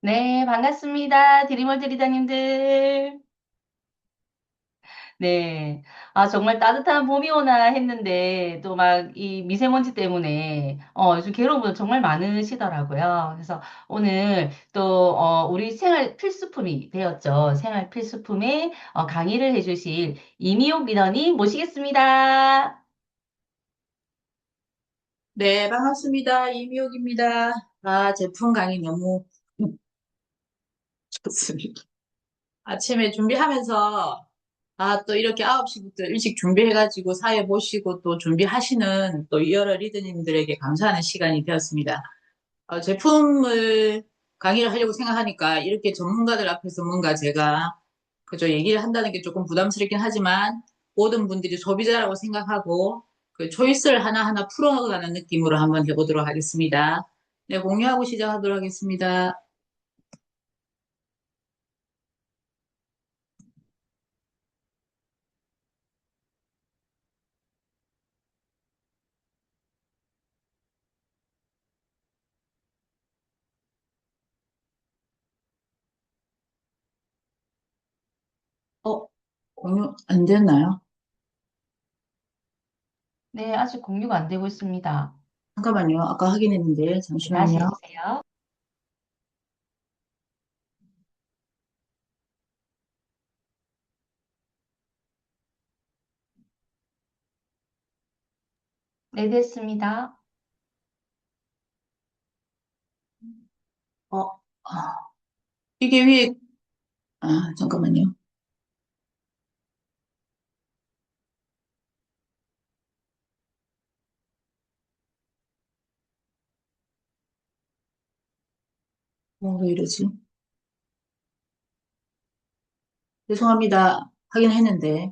네, 반갑습니다. 드리멀 리다님들. 네. 아, 정말 따뜻한 봄이 오나 했는데, 또 막 이 미세먼지 때문에, 요즘 괴로운 분들 정말 많으시더라고요. 그래서 오늘 또, 우리 생활 필수품이 되었죠. 생활 필수품에 강의를 해주실 이미옥 리더님 모시겠습니다. 네, 반갑습니다. 이미옥입니다. 제품 강의 너무 좋습니다. 아침에 준비하면서, 또 이렇게 9시부터 일찍 준비해가지고 사회 보시고 또 준비하시는 또 여러 리더님들에게 감사하는 시간이 되었습니다. 제품을 강의를 하려고 생각하니까 이렇게 전문가들 앞에서 뭔가 제가 그저 얘기를 한다는 게 조금 부담스럽긴 하지만 모든 분들이 소비자라고 생각하고 그 초이스를 하나하나 풀어가는 느낌으로 한번 해보도록 하겠습니다. 네, 공유하고 시작하도록 하겠습니다. 어, 공유 안 됐나요? 네, 아직 공유가 안 되고 있습니다. 잠깐만요. 아까 확인했는데, 네, 다시 잠시만요. 해주세요. 네, 됐습니다. 어, 이게 위에, 잠깐만요. 왜 이러지? 죄송합니다. 확인했는데.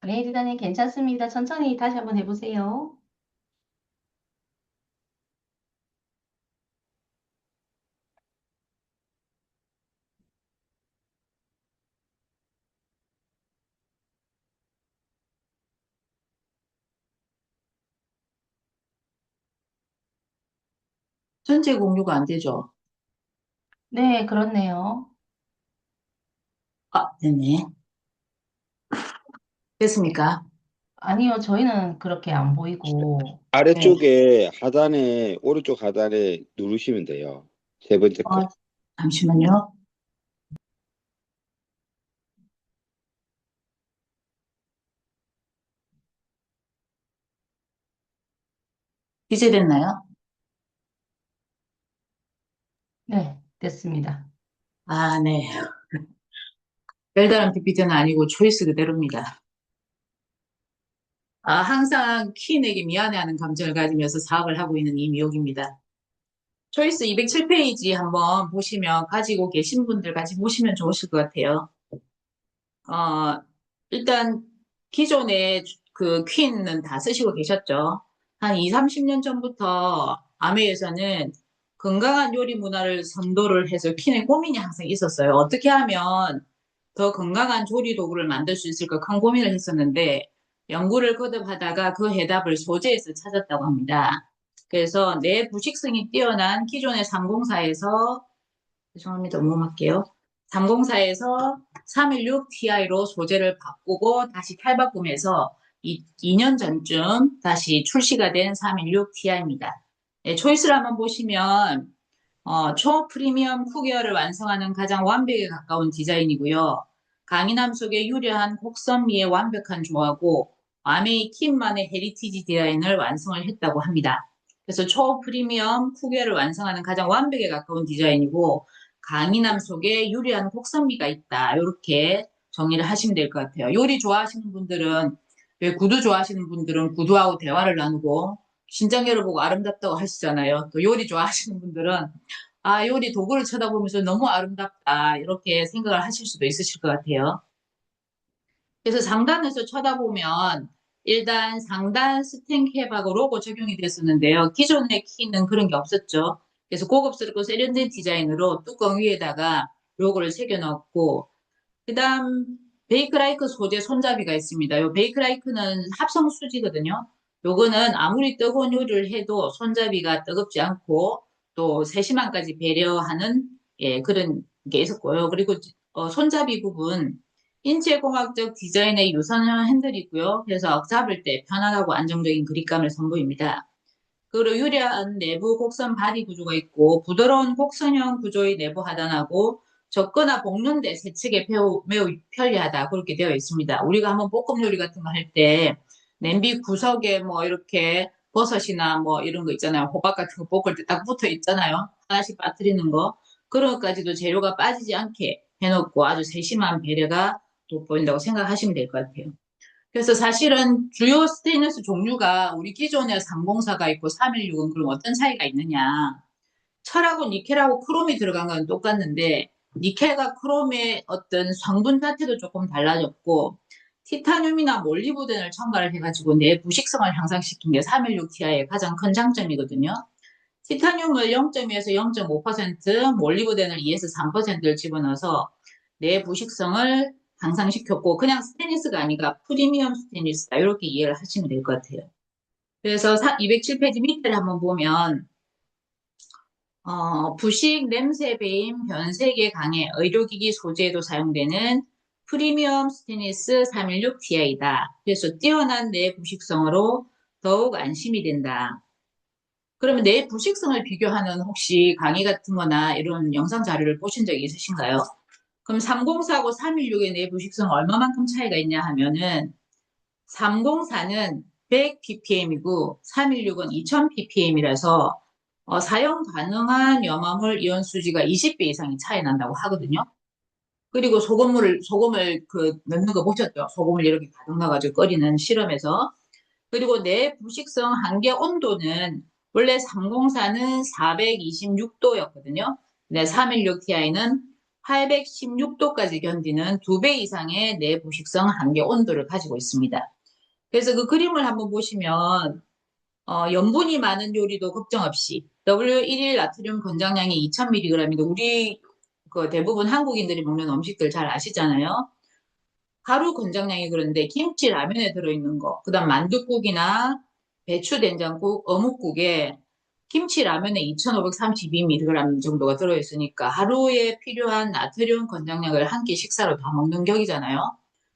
네, 리더님 괜찮습니다. 천천히 다시 한번 해보세요. 전체 공유가 안 되죠? 네, 그렇네요. 됐네. 됐습니까? 아니요, 저희는 그렇게 안 보이고, 네. 아래쪽에 하단에 오른쪽 하단에 누르시면 돼요. 세 번째 거. 어, 잠시만요. 이제 됐나요? 네, 됐습니다. 네. 별다른 PPT는 아니고 초이스 그대로입니다. 항상 키인에게 미안해하는 감정을 가지면서 사업을 하고 있는 이미옥입니다. 초이스 207페이지 한번 보시면 가지고 계신 분들 같이 보시면 좋으실 것 같아요. 어, 일단 기존에 그 퀸은 다 쓰시고 계셨죠. 한 2, 30년 전부터 아메에서는 건강한 요리 문화를 선도를 해서 퀸의 고민이 항상 있었어요. 어떻게 하면 더 건강한 조리 도구를 만들 수 있을까 큰 고민을 했었는데 연구를 거듭하다가 그 해답을 소재에서 찾았다고 합니다. 그래서 내 부식성이 뛰어난 기존의 304에서 죄송합니다. 업무할게요. 304에서 316ti로 소재를 바꾸고 다시 탈바꿈해서 2년 전쯤 다시 출시가 된 316ti입니다. 네, 초이스를 한번 보시면 초프리미엄 쿠기어를 완성하는 가장 완벽에 가까운 디자인이고요. 강인함 속에 유려한 곡선미의 완벽한 조화고 아메이 킴만의 헤리티지 디자인을 완성을 했다고 합니다. 그래서 초프리미엄 쿠기어를 완성하는 가장 완벽에 가까운 디자인이고 강인함 속에 유려한 곡선미가 있다. 이렇게 정리를 하시면 될 것 같아요. 요리 좋아하시는 분들은 왜 구두 좋아하시는 분들은 구두하고 대화를 나누고 신장애를 보고 아름답다고 하시잖아요. 또 요리 좋아하시는 분들은 요리 도구를 쳐다보면서 너무 아름답다. 이렇게 생각을 하실 수도 있으실 것 같아요. 그래서 상단에서 쳐다보면 일단 상단 스텐캡하고 로고 적용이 됐었는데요. 기존의 키는 그런 게 없었죠. 그래서 고급스럽고 세련된 디자인으로 뚜껑 위에다가 로고를 새겨 넣었고, 그다음 베이크라이크 소재 손잡이가 있습니다. 요 베이크라이크는 합성 수지거든요. 요거는 아무리 뜨거운 요리를 해도 손잡이가 뜨겁지 않고 또 세심함까지 배려하는 예, 그런 게 있었고요. 그리고 손잡이 부분 인체공학적 디자인의 유선형 핸들이고요. 그래서 잡을 때 편안하고 안정적인 그립감을 선보입니다. 그리고 유려한 내부 곡선 바디 구조가 있고 부드러운 곡선형 구조의 내부 하단하고 접거나 볶는 데 세척에 매우 편리하다 그렇게 되어 있습니다. 우리가 한번 볶음 요리 같은 거 할 때 냄비 구석에 뭐 이렇게 버섯이나 뭐 이런 거 있잖아요. 호박 같은 거 볶을 때 딱 붙어 있잖아요. 하나씩 빠뜨리는 거. 그런 것까지도 재료가 빠지지 않게 해놓고 아주 세심한 배려가 돋보인다고 생각하시면 될 것 같아요. 그래서 사실은 주요 스테인리스 종류가 우리 기존에 304가 있고 316은 그럼 어떤 차이가 있느냐. 철하고 니켈하고 크롬이 들어간 건 똑같는데 니켈과 크롬의 어떤 성분 자체도 조금 달라졌고 티타늄이나 몰리브덴을 첨가를 해가지고 내 부식성을 향상시킨 게 316Ti의 가장 큰 장점이거든요. 티타늄을 0.2에서 0.5%, 몰리브덴을 2에서 3%를 집어넣어서 내 부식성을 향상시켰고 그냥 스테인리스가 아니라 프리미엄 스테인리스다 이렇게 이해를 하시면 될 것 같아요. 그래서 207페이지 밑에를 한번 보면 부식, 냄새 배임, 변색에 강해 의료기기 소재에도 사용되는 프리미엄 스테인리스 316Ti다. 그래서 뛰어난 내 부식성으로 더욱 안심이 된다. 그러면 내 부식성을 비교하는 혹시 강의 같은 거나 이런 영상 자료를 보신 적이 있으신가요? 그럼 304하고 316의 내 부식성 얼마만큼 차이가 있냐 하면은 304는 100ppm이고 316은 2000ppm이라서 사용 가능한 염화물 이온 수지가 20배 이상이 차이 난다고 하거든요. 그리고 소금을 넣는 거 보셨죠? 소금을 이렇게 가득 넣어가지고 끓이는 실험에서. 그리고 내 부식성 한계 온도는 원래 304는 426도였거든요. 근데 316Ti는 816도까지 견디는 2배 이상의 내 부식성 한계 온도를 가지고 있습니다. 그래서 그 그림을 한번 보시면 염분이 많은 요리도 걱정 없이 W1일 나트륨 권장량이 2000mg인데 우리 그 대부분 한국인들이 먹는 음식들 잘 아시잖아요. 하루 권장량이 그런데 김치 라면에 들어있는 거, 그다음 만둣국이나 배추 된장국, 어묵국에 김치 라면에 2532mg 정도가 들어있으니까 하루에 필요한 나트륨 권장량을 한 끼 식사로 다 먹는 격이잖아요.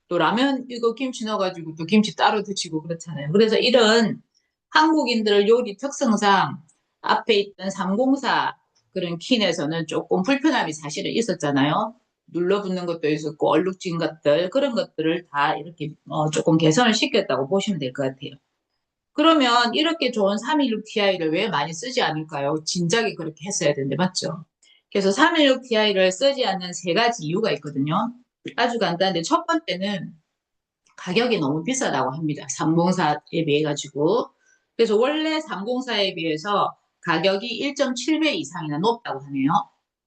또 라면 이거 김치 넣어가지고 또 김치 따로 드시고 그렇잖아요. 그래서 이런 한국인들 요리 특성상 앞에 있던 304 그런 킨에서는 조금 불편함이 사실은 있었잖아요. 눌러붙는 것도 있었고 얼룩진 것들 그런 것들을 다 이렇게 조금 개선을 시켰다고 보시면 될 것 같아요. 그러면 이렇게 좋은 316Ti를 왜 많이 쓰지 않을까요? 진작에 그렇게 했어야 되는데 맞죠? 그래서 316Ti를 쓰지 않는 세 가지 이유가 있거든요. 아주 간단한데 첫 번째는 가격이 너무 비싸다고 합니다. 304에 비해 가지고. 그래서 원래 304에 비해서 가격이 1.7배 이상이나 높다고 하네요.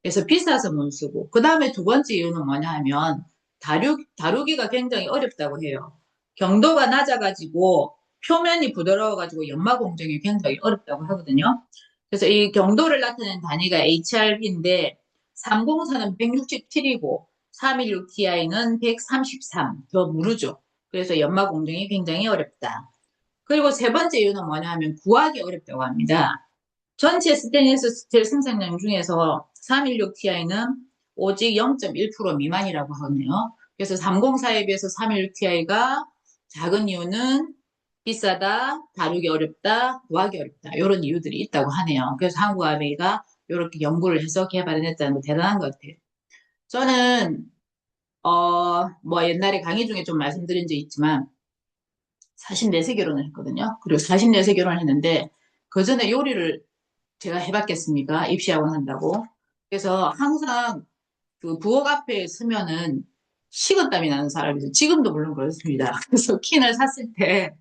그래서 비싸서 못 쓰고. 그 다음에 두 번째 이유는 뭐냐 하면 다루기가 굉장히 어렵다고 해요. 경도가 낮아가지고 표면이 부드러워가지고 연마 공정이 굉장히 어렵다고 하거든요. 그래서 이 경도를 나타내는 단위가 HRB인데 304는 167이고 316Ti는 133, 더 무르죠. 그래서 연마 공정이 굉장히 어렵다. 그리고 세 번째 이유는 뭐냐 하면 구하기 어렵다고 합니다. 전체 스테인리스 스틸 생산량 중에서 316Ti는 오직 0.1% 미만이라고 하네요. 그래서 304에 비해서 316Ti가 작은 이유는 비싸다, 다루기 어렵다, 구하기 어렵다. 이런 이유들이 있다고 하네요. 그래서 한국아베이가 이렇게 연구를 해서 개발을 했다는 거 대단한 것 같아요. 저는 뭐 옛날에 강의 중에 좀 말씀드린 적 있지만 44세 결혼을 했거든요. 그리고 44세 결혼을 했는데 그 전에 요리를 제가 해봤겠습니까? 입시하고 난다고. 그래서 항상 그 부엌 앞에 서면은 식은땀이 나는 사람이죠. 지금도 물론 그렇습니다. 그래서 킨을 샀을 때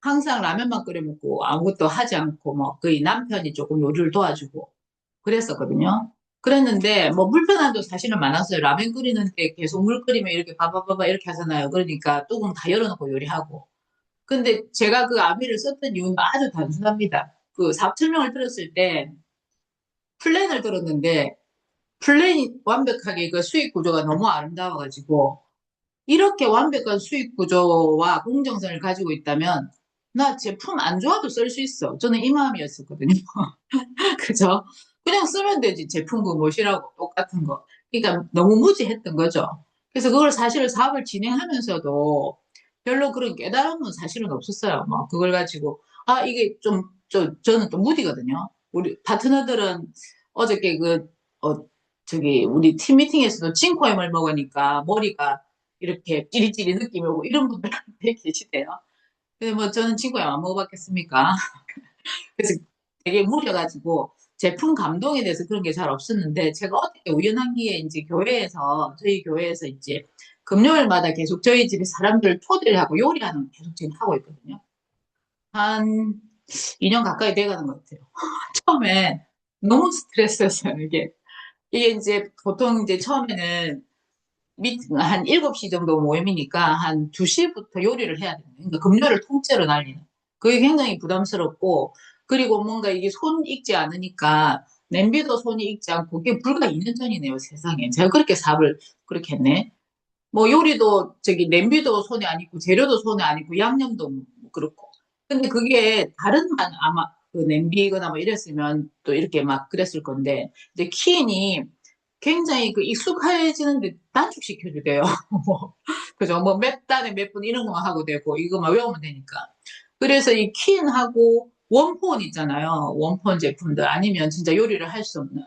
항상 라면만 끓여 먹고 아무것도 하지 않고 뭐 거의 남편이 조금 요리를 도와주고 그랬었거든요. 그랬는데 뭐 불편함도 사실은 많았어요. 라면 끓이는데 계속 물 끓이면 이렇게 바바바바 이렇게 하잖아요. 그러니까 뚜껑 다 열어놓고 요리하고. 근데 제가 그 아비를 썼던 이유는 아주 단순합니다. 그 사업 설명을 들었을 때 플랜을 들었는데 플랜이 완벽하게 그 수익 구조가 너무 아름다워가지고 이렇게 완벽한 수익 구조와 공정성을 가지고 있다면 나 제품 안 좋아도 쓸 수 있어. 저는 이 마음이었었거든요. 그죠? 그냥 쓰면 되지. 제품 그 뭐시라고 똑같은 거. 그러니까 너무 무지했던 거죠. 그래서 그걸 사실 사업을 진행하면서도 별로 그런 깨달음은 사실은 없었어요. 뭐 그걸 가지고 이게 좀 저는 또 무디거든요. 우리 파트너들은 어저께 저기 우리 팀 미팅에서도 칭코엠을 먹으니까 머리가 이렇게 찌릿찌릿 느낌이 오고 이런 분들한테 계시대요. 근데 뭐 저는 칭코엠 안 먹어봤겠습니까? 그래서 되게 무뎌가지고 제품 감동에 대해서 그런 게 잘 없었는데 제가 어떻게 우연한 기회에 이제 저희 교회에서 이제 금요일마다 계속 저희 집에 사람들 초대를 하고 요리하는 거 계속 지금 하고 있거든요. 한 2년 가까이 돼가는 것 같아요. 처음에 너무 스트레스였어요, 이게. 이게 이제 보통 이제 처음에는 한 7시 정도 모임이니까 한 2시부터 요리를 해야 되는 거예요. 그러니까 금요일을 통째로 날리는. 그게 굉장히 부담스럽고, 그리고 뭔가 이게 손 익지 않으니까, 냄비도 손이 익지 않고, 그게 불과 2년 전이네요, 세상에. 제가 그렇게 사업을 그렇게 했네. 뭐 요리도, 저기, 냄비도 손에 안 익고, 재료도 손에 안 익고, 양념도 뭐 그렇고. 근데 그게 아마 그 냄비거나 뭐 이랬으면 또 이렇게 막 그랬을 건데, 이제 키인이 굉장히 그 익숙해지는데 단축시켜주대요. 뭐, 그죠? 뭐 몇 달에 몇 분 이런 거만 하고 되고 이거만 외우면 되니까. 그래서 이 퀸하고 원폰 있잖아요. 원폰 제품들 아니면 진짜 요리를 할 수 없는.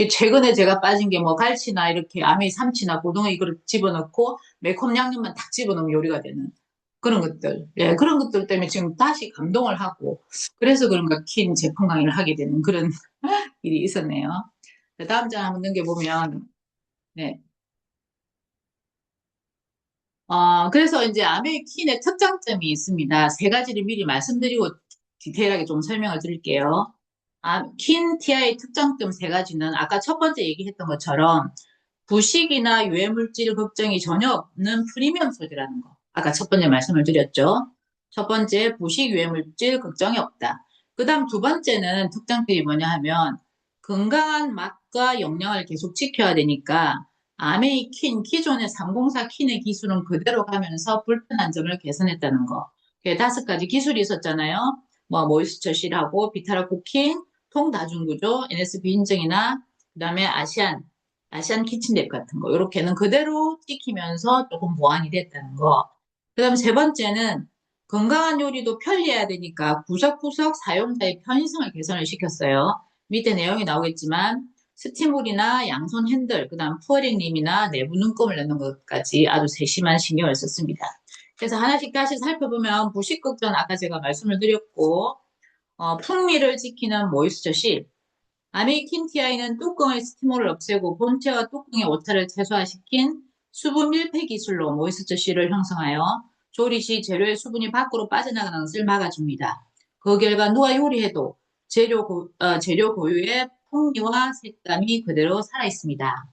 최근에 제가 빠진 게 뭐 갈치나 이렇게 아메이 삼치나 고등어 이거를 집어넣고 매콤 양념만 딱 집어넣으면 요리가 되는 그런 것들. 예, 그런 것들 때문에 지금 다시 감동을 하고 그래서 그런가 퀸 제품 강의를 하게 되는 그런 일이 있었네요. 다음 장 한번 넘겨보면 네. 그래서 이제 아메이킨의 특장점이 있습니다. 세 가지를 미리 말씀드리고 디테일하게 좀 설명을 드릴게요. 킨 TI의 특장점 세 가지는 아까 첫 번째 얘기했던 것처럼 부식이나 유해물질 걱정이 전혀 없는 프리미엄 소재라는 거. 아까 첫 번째 말씀을 드렸죠. 첫 번째, 부식 유해물질 걱정이 없다. 그 다음 두 번째는 특장점이 뭐냐 하면 건강한 맛과 영양을 계속 지켜야 되니까 아메이 퀸, 기존의 304 퀸의 기술은 그대로 가면서 불편한 점을 개선했다는 거. 다섯 가지 기술이 있었잖아요. 뭐, 모이스처 실하고, 비타라 쿠킹, 통다중구조, NSP 인증이나, 그 다음에 아시안 키친랩 같은 거. 이렇게는 그대로 찍히면서 조금 보완이 됐다는 거. 그 다음에 세 번째는 건강한 요리도 편리해야 되니까 구석구석 사용자의 편의성을 개선을 시켰어요. 밑에 내용이 나오겠지만, 스티물이나 양손 핸들, 그 다음 푸어링림이나 내부 눈금을 넣는 것까지 아주 세심한 신경을 썼습니다. 그래서 하나씩 다시 살펴보면 부식극전 아까 제가 말씀을 드렸고 풍미를 지키는 모이스처 실 아메이킨 TI는 뚜껑의 스티물을 없애고 본체와 뚜껑의 오차를 최소화시킨 수분 밀폐 기술로 모이스처 실을 형성하여 조리 시 재료의 수분이 밖으로 빠져나가는 것을 막아줍니다. 그 결과 누가 요리해도 재료 고유의 풍미와 색감이 그대로 살아있습니다.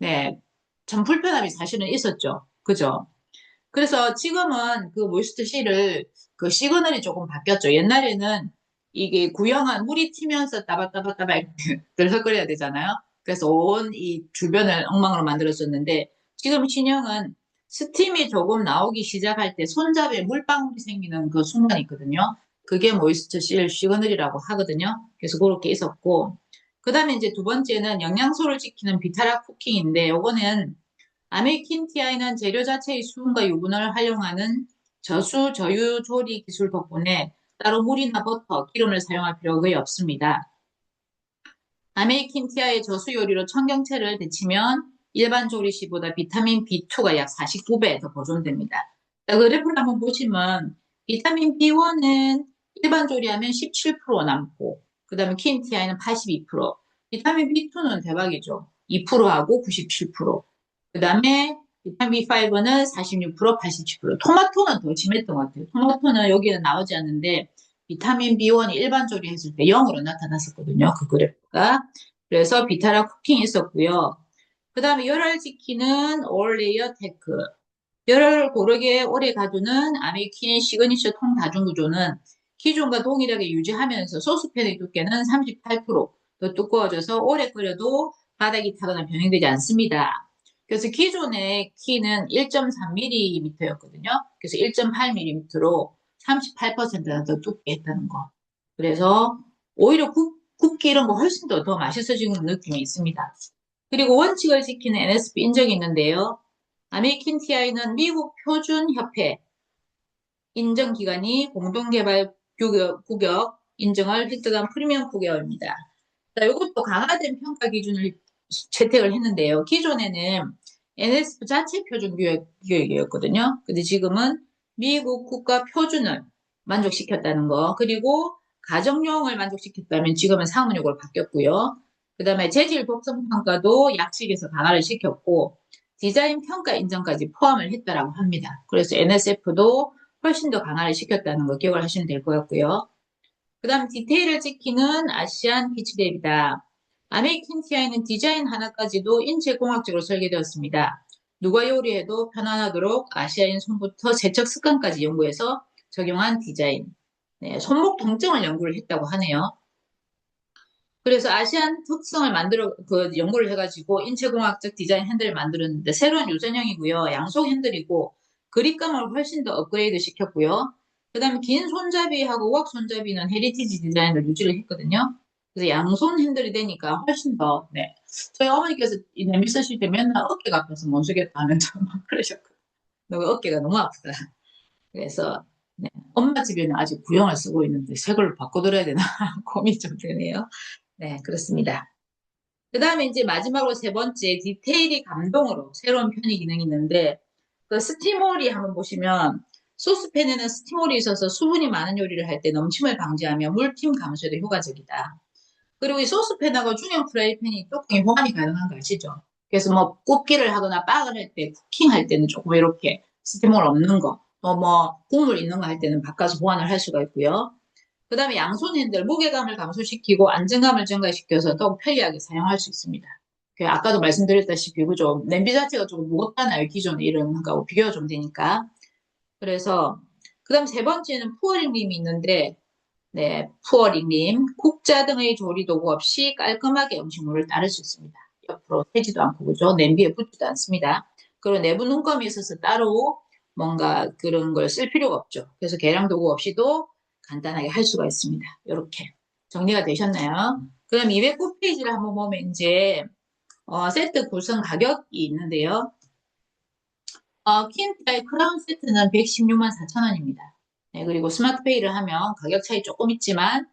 네, 참 불편함이 사실은 있었죠. 그죠? 그래서 지금은 그 모이스트 실을 그 시그널이 조금 바뀌었죠. 옛날에는 이게 구형한 물이 튀면서 따바따바따바 이렇게 들썩거려야 되잖아요. 그래서 온 이 주변을 엉망으로 만들었었는데 지금 신형은 스팀이 조금 나오기 시작할 때 손잡이에 물방울이 생기는 그 순간이 있거든요. 그게 모이스트 실 시그널이라고 하거든요. 그래서 그렇게 있었고 그 다음에 이제 두 번째는 영양소를 지키는 비타락 쿠킹인데 요거는 아메이킨 TI는 재료 자체의 수분과 유분을 활용하는 저수 저유 조리 기술 덕분에 따로 물이나 버터, 기름을 사용할 필요가 거의 없습니다. 아메이킨 TI의 저수 요리로 청경채를 데치면 일반 조리 시보다 비타민 B2가 약 49배 더 보존됩니다. 그 그래프를 한번 보시면 비타민 B1은 일반 조리하면 17% 남고 그 다음에 킨 TI는 82%, 비타민 B2는 대박이죠. 2%하고 97%. 그 다음에 비타민 B5는 46%, 87%. 토마토는 더 심했던 것 같아요. 토마토는 여기는 나오지 않는데 비타민 B1이 일반 조리했을 때 0으로 나타났었거든요. 그 그래프가. 그래서 비타라 쿠킹이 있었고요. 그 다음에 열을 지키는 올레이어 테크. 열을 고르게 오래 가두는 아메리킨 시그니처 통 다중구조는 기존과 동일하게 유지하면서 소스팬의 두께는 38%더 두꺼워져서 오래 끓여도 바닥이 타거나 변형되지 않습니다. 그래서 기존의 키는 1.3mm였거든요. 그래서 1.8mm로 38%나 더 둡게 했다는 거. 그래서 오히려 굽기 이런 거 훨씬 더 맛있어지는 느낌이 있습니다. 그리고 원칙을 지키는 NSP 인정이 있는데요. 아메리칸 TI는 미국 표준협회 인정기관이 공동개발 구격 인정을 획득한 프리미엄 구격입니다. 자, 이것도 강화된 평가 기준을 채택을 했는데요. 기존에는 NSF 자체 표준 규격이었거든요. 근데 지금은 미국 국가 표준을 만족시켰다는 거, 그리고 가정용을 만족시켰다면 지금은 상업용으로 바뀌었고요. 그 다음에 재질 독성 평가도 약식에서 강화를 시켰고, 디자인 평가 인정까지 포함을 했다라고 합니다. 그래서 NSF도 훨씬 더 강화를 시켰다는 거 기억을 하시면 될 것 같고요. 그 다음 디테일을 지키는 아시안 피치랩이다. 아메리칸 TI는 디자인 하나까지도 인체공학적으로 설계되었습니다. 누가 요리해도 편안하도록 아시아인 손부터 세척 습관까지 연구해서 적용한 디자인. 네, 손목 통증을 연구를 했다고 하네요. 그래서 아시안 특성을 연구를 해가지고 인체공학적 디자인 핸들을 만들었는데 새로운 유선형이고요. 양속 핸들이고 그립감을 훨씬 더 업그레이드 시켰고요. 그 다음에 긴 손잡이하고 웍 손잡이는 헤리티지 디자인을 유지를 했거든요. 그래서 양손 핸들이 되니까 훨씬 더, 네. 저희 어머니께서 이 냄비 쓰실 때 맨날 어깨가 아파서 못 쓰겠다 하면서 막 그러셨거든요. 너무 어깨가 너무 아프다. 그래서, 네. 엄마 집에는 아직 구형을 쓰고 있는데 새 걸로 바꿔드려야 되나 고민이 좀 되네요. 네, 그렇습니다. 그 다음에 이제 마지막으로 세 번째, 디테일이 감동으로 새로운 편의 기능이 있는데, 그 스티몰이 한번 보시면, 소스팬에는 스티몰이 있어서 수분이 많은 요리를 할 때 넘침을 방지하며 물팀 감소에도 효과적이다. 그리고 이 소스팬하고 중형 프라이팬이 뚜껑이 호환이 가능한 거 아시죠? 그래서 뭐 굽기를 하거나 빡을 할 때, 쿠킹 할 때는 조금 이렇게 스티몰 없는 거, 또 뭐 국물 있는 거 할 때는 바꿔서 호환을 할 수가 있고요. 그 다음에 양손 핸들 무게감을 감소시키고 안정감을 증가시켜서 더욱 편리하게 사용할 수 있습니다. 아까도 말씀드렸다시피 그죠? 냄비 자체가 조금 무겁잖아요. 기존에 이런 거하고 비교가 좀 되니까. 그래서 그 다음 세 번째는 푸어링림이 있는데 네, 푸어링림 국자 등의 조리 도구 없이 깔끔하게 음식물을 따를 수 있습니다. 옆으로 새지도 않고 그죠? 냄비에 붙지도 않습니다. 그리고 내부 눈금이 있어서 따로 뭔가 그런 걸 쓸 필요가 없죠. 그래서 계량 도구 없이도 간단하게 할 수가 있습니다. 이렇게 정리가 되셨나요? 그럼 209페이지를 한번 보면 이제 세트 구성 가격이 있는데요. 퀸타의 크라운 세트는 116만 4천 원입니다. 네, 그리고 스마트페이를 하면 가격 차이 조금 있지만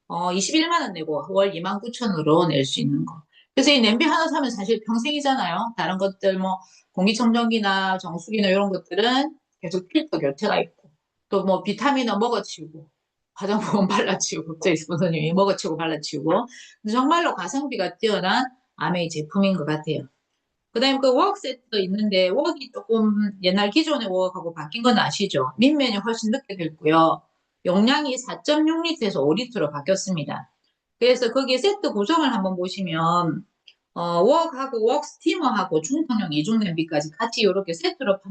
21만 원 내고 월 2만 9천 원으로 낼 수 있는 거. 그래서 이 냄비 하나 사면 사실 평생이잖아요. 다른 것들 뭐 공기청정기나 정수기나 이런 것들은 계속 필터 교체가 있고 또 뭐 비타민은 먹어치우고 화장품 발라치우고 저희 스폰서님이 먹어치우고 발라치우고 정말로 가성비가 뛰어난 아메이 제품인 것 같아요. 그 다음에 그 웍 세트 있는데 웍이 조금 옛날 기존의 웍하고 바뀐 건 아시죠? 밑면이 훨씬 늦게 됐고요. 용량이 4.6리터에서 5리터로 바뀌었습니다. 그래서 거기에 세트 구성을 한번 보시면 웍하고 웍 스티머하고 중탕용 이중 냄비까지 같이 이렇게 세트로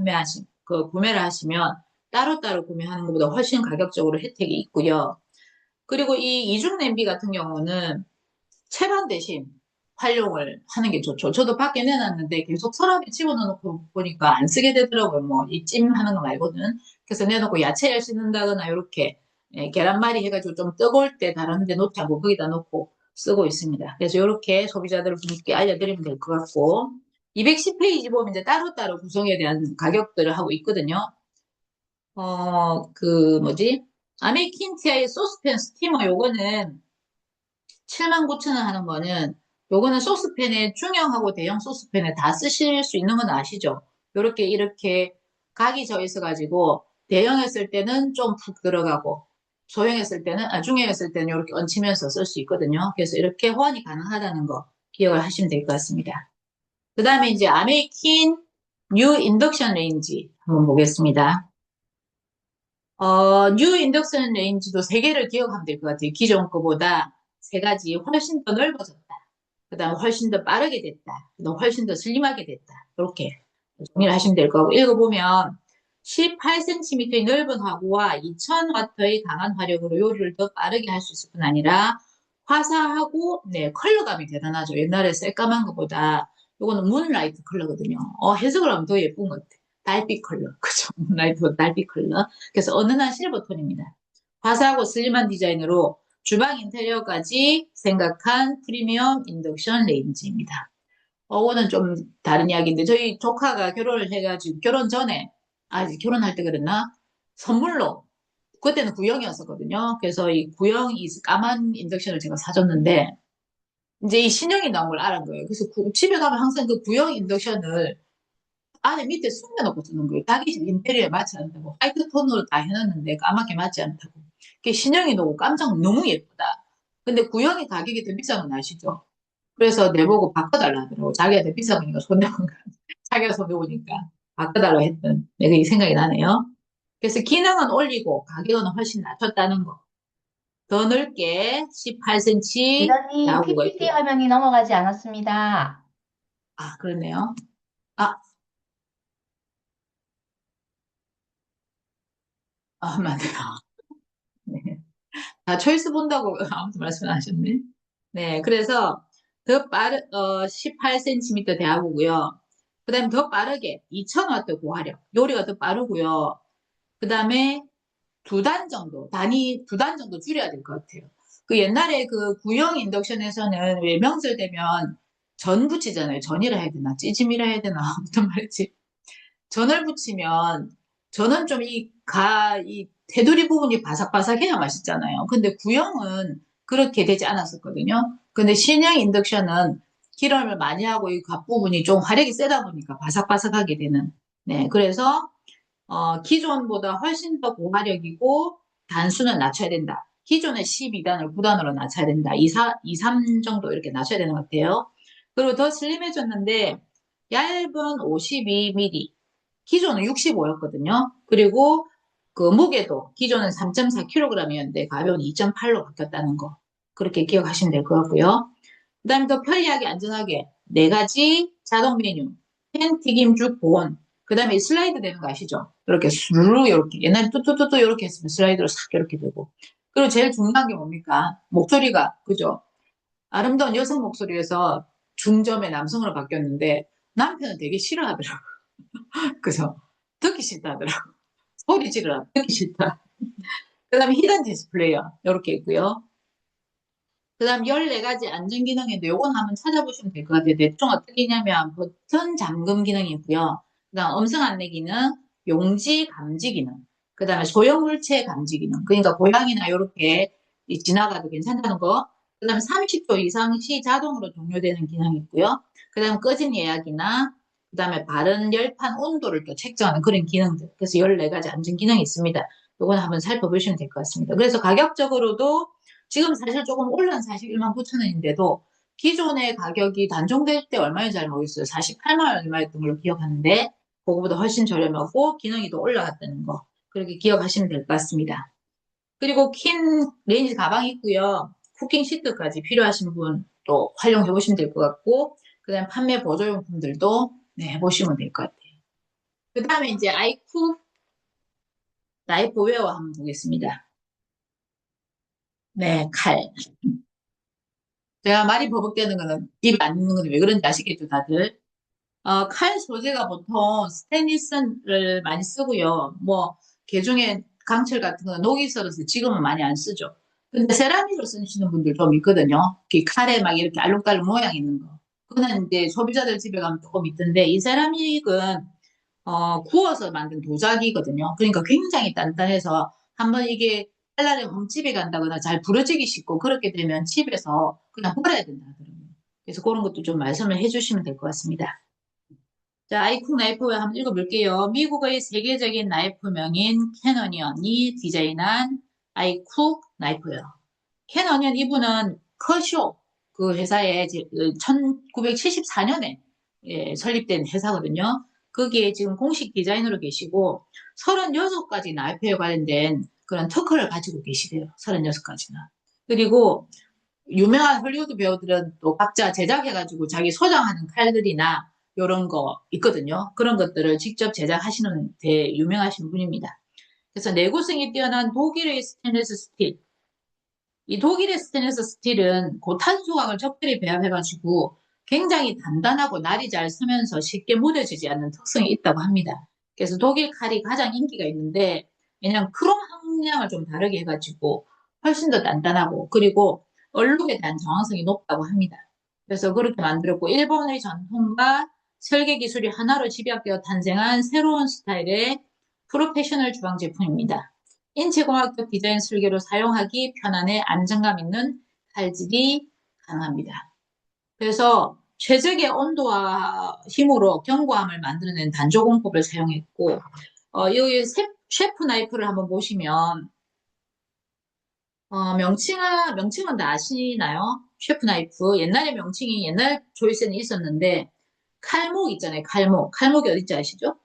구매를 하시면 따로따로 구매하는 것보다 훨씬 가격적으로 혜택이 있고요. 그리고 이 이중 냄비 같은 경우는 채반 대신 활용을 하는 게 좋죠. 저도 밖에 내놨는데 계속 서랍에 집어넣고 보니까 안 쓰게 되더라고요. 뭐 이 찜 하는 거 말고는. 그래서 내놓고 야채를 씻는다거나 이렇게 계란말이 해가지고 좀 뜨거울 때 다른 데 놓지 않고 거기다 놓고 쓰고 있습니다. 그래서 이렇게 소비자들분께 알려드리면 될 것 같고 210페이지 보면 이제 따로따로 구성에 대한 가격들을 하고 있거든요. 아메이킨 TI 소스팬 스티머 요거는 79,000원 하는 거는 요거는 소스팬에 중형하고 대형 소스팬에 다 쓰실 수 있는 건 아시죠? 이렇게 각이 져 있어 가지고 대형했을 때는 좀 푹 들어가고 중형했을 때는 이렇게 얹히면서 쓸 수 있거든요. 그래서 이렇게 호환이 가능하다는 거 기억을 하시면 될 것 같습니다. 그 다음에 이제 아메이킨 뉴 인덕션 레인지 한번 보겠습니다. 뉴 인덕션 레인지도 3개를 기억하면 될 것 같아요. 기존 거보다 3가지 훨씬 더 넓어졌다. 그 다음 훨씬 더 빠르게 됐다. 그 다음 훨씬 더 슬림하게 됐다. 이렇게 정리를 하시면 될 거고 읽어보면 18cm의 넓은 화구와 2000W의 강한 화력으로 요리를 더 빠르게 할 수 있을 뿐 아니라 화사하고 컬러감이 대단하죠. 옛날에 새까만 것보다 이거는 문라이트 컬러거든요. 해석을 하면 더 예쁜 것 같아요. 달빛 컬러. 그죠? 문라이트 달빛 컬러. 그래서 은은한 실버 톤입니다. 화사하고 슬림한 디자인으로 주방 인테리어까지 생각한 프리미엄 인덕션 레인지입니다. 이거는 좀 다른 이야기인데, 저희 조카가 결혼을 해가지고, 결혼 전에, 아직 결혼할 때 그랬나? 선물로, 그때는 구형이었었거든요. 그래서 이 구형, 이 까만 인덕션을 제가 사줬는데, 이제 이 신형이 나온 걸 알은 거예요. 그래서 집에 가면 항상 그 구형 인덕션을 안에 밑에 숨겨놓고 쓰는 거예요. 자기 집 인테리어에 맞지 않다고. 화이트 톤으로 다 해놨는데 까맣게 맞지 않다고. 그게 신형이 너무 너무 예쁘다. 근데 구형이 가격이 더 비싼 건 아시죠? 그래서 내보고 바꿔달라 하더라고. 자기가 더 비싸 보니까 손해본 거. 자기가 손해보니까 바꿔달라고 했던 내가 이 생각이 나네요. 그래서 기능은 올리고 가격은 훨씬 낮췄다는 거. 더 넓게 18cm 기사님, 야구가 PPT 있고요. 화면이 넘어가지 않았습니다. 아, 그렇네요. 아, 맞네요. 네. 다 초이스 본다고 아무튼 말씀 안 하셨네. 네, 그래서 더 18cm 대하고요. 그 다음에 더 빠르게 2000W 고화력, 요리가 더 빠르고요. 그 다음에 두 단 정도 줄여야 될 것 같아요. 그 옛날에 그 구형 인덕션에서는 왜 명절 되면 전 붙이잖아요. 전이라 해야 되나? 찌짐이라 해야 되나? 아무튼 말이지. 전을 붙이면 저는 좀 이 테두리 부분이 바삭바삭해야 맛있잖아요. 근데 구형은 그렇게 되지 않았었거든요. 근데 신형 인덕션은 기름을 많이 하고 이 갓부분이 좀 화력이 세다 보니까 바삭바삭하게 되는. 네, 그래서 기존보다 훨씬 더 고화력이고 단수는 낮춰야 된다. 기존의 12단을 9단으로 낮춰야 된다. 2, 3 정도 이렇게 낮춰야 되는 것 같아요. 그리고 더 슬림해졌는데 얇은 52mm, 기존은 65였거든요. 그리고 그 무게도 기존은 3.4kg이었는데 가벼운 2.8로 바뀌었다는 거. 그렇게 기억하시면 될 것 같고요. 그 다음에 더 편리하게 안전하게 네 가지 자동 메뉴, 팬, 튀김죽, 보온. 그 다음에 슬라이드 되는 거 아시죠? 이렇게 스르르 이렇게 옛날에 뚜뚜뚜뚜 이렇게 했으면 슬라이드로 싹 이렇게 되고. 그리고 제일 중요한 게 뭡니까? 목소리가 그죠? 아름다운 여성 목소리에서 중점의 남성으로 바뀌었는데 남편은 되게 싫어하더라고. 그죠? 듣기 싫다더라고. 소리 지르라. 듣기 싫다. 그 다음에 히든 디스플레이어. 이렇게 있고요. 그 다음 14가지 안전 기능인데 요건 한번 찾아보시면 될 것 같아요. 대충 어떻게 있냐면 버튼 잠금 기능이 있고요. 그 다음 음성 안내 기능, 용지 감지 기능, 그 다음에 소형 물체 감지 기능. 그러니까 고양이나 이렇게 지나가도 괜찮다는 거. 그 다음에 30초 이상 시 자동으로 종료되는 기능이 있고요. 그 다음 꺼진 예약이나 그 다음에 바른 열판 온도를 또 측정하는 그런 기능들. 그래서 14가지 안전 기능이 있습니다. 요건 한번 살펴보시면 될 것 같습니다. 그래서 가격적으로도 지금 사실 조금 올라는 41만 9천 원인데도 기존의 가격이 단종될 때 얼마인지 잘 모르겠어요. 48만 원 얼마였던 걸로 기억하는데 그거보다 훨씬 저렴하고 기능이 더 올라갔다는 거. 그렇게 기억하시면 될 것 같습니다. 그리고 킨 레인지 가방이 있고요. 쿠킹 시트까지 필요하신 분 또 활용해 보시면 될 것 같고 그다음 판매 보조용품들도 네, 해보시면 될 것 같아요. 그 다음에 이제 아이쿠 나이프 웨어 한번 보겠습니다. 네, 칼. 제가 말이 버벅대는 거는 입에 안 있는 건 왜 그런지 아시겠죠, 다들? 칼 소재가 보통 스테인리스를 많이 쓰고요. 뭐, 개중에 강철 같은 거는 녹이 썰어서 지금은 많이 안 쓰죠. 근데 세라믹을 쓰시는 분들 좀 있거든요. 이 칼에 막 이렇게 알록달록 모양 있는 거. 그거는 이제 소비자들 집에 가면 조금 있던데, 이 세라믹은, 구워서 만든 도자기거든요. 그러니까 굉장히 단단해서 한번 이게 칼날에 흠집이 간다거나 잘 부러지기 쉽고 그렇게 되면 집에서 그냥 버려야 된다 하더라고요. 그래서 그런 것도 좀 말씀을 해주시면 될 것 같습니다. 자, 아이쿡 나이프 한번 읽어볼게요. 미국의 세계적인 나이프명인 캐너니언이 디자인한 아이쿡 나이프예요. 캐너니언 이분은 커쇼 그 회사에 1974년에 설립된 회사거든요. 거기에 지금 공식 디자이너로 계시고 36가지 나이프에 관련된 그런 특허를 가지고 계시대요. 36가지나. 그리고 유명한 헐리우드 배우들은 또 각자 제작해가지고 자기 소장하는 칼들이나 이런 거 있거든요. 그런 것들을 직접 제작하시는 데 유명하신 분입니다. 그래서 내구성이 뛰어난 독일의 스테인리스 스틸. 이 독일의 스테인리스 스틸은 고탄소각을 적절히 배합해가지고 굉장히 단단하고 날이 잘 서면서 쉽게 무뎌지지 않는 특성이 있다고 합니다. 그래서 독일 칼이 가장 인기가 있는데, 왜냐면 크롬 함량을 좀 다르게 해가지고 훨씬 더 단단하고, 그리고 얼룩에 대한 저항성이 높다고 합니다. 그래서 그렇게 만들었고, 일본의 전통과 설계 기술이 하나로 집약되어 탄생한 새로운 스타일의 프로페셔널 주방 제품입니다. 인체공학적 디자인 설계로 사용하기 편안해 안정감 있는 칼질이 가능합니다. 그래서 최적의 온도와 힘으로 견고함을 만들어낸 단조 공법을 사용했고, 여기 셰프 나이프를 한번 보시면, 명칭은 다 아시나요? 셰프 나이프. 옛날에 명칭이 옛날 조이스는 있었는데, 칼목 있잖아요. 칼목. 칼목이 어딘지 아시죠?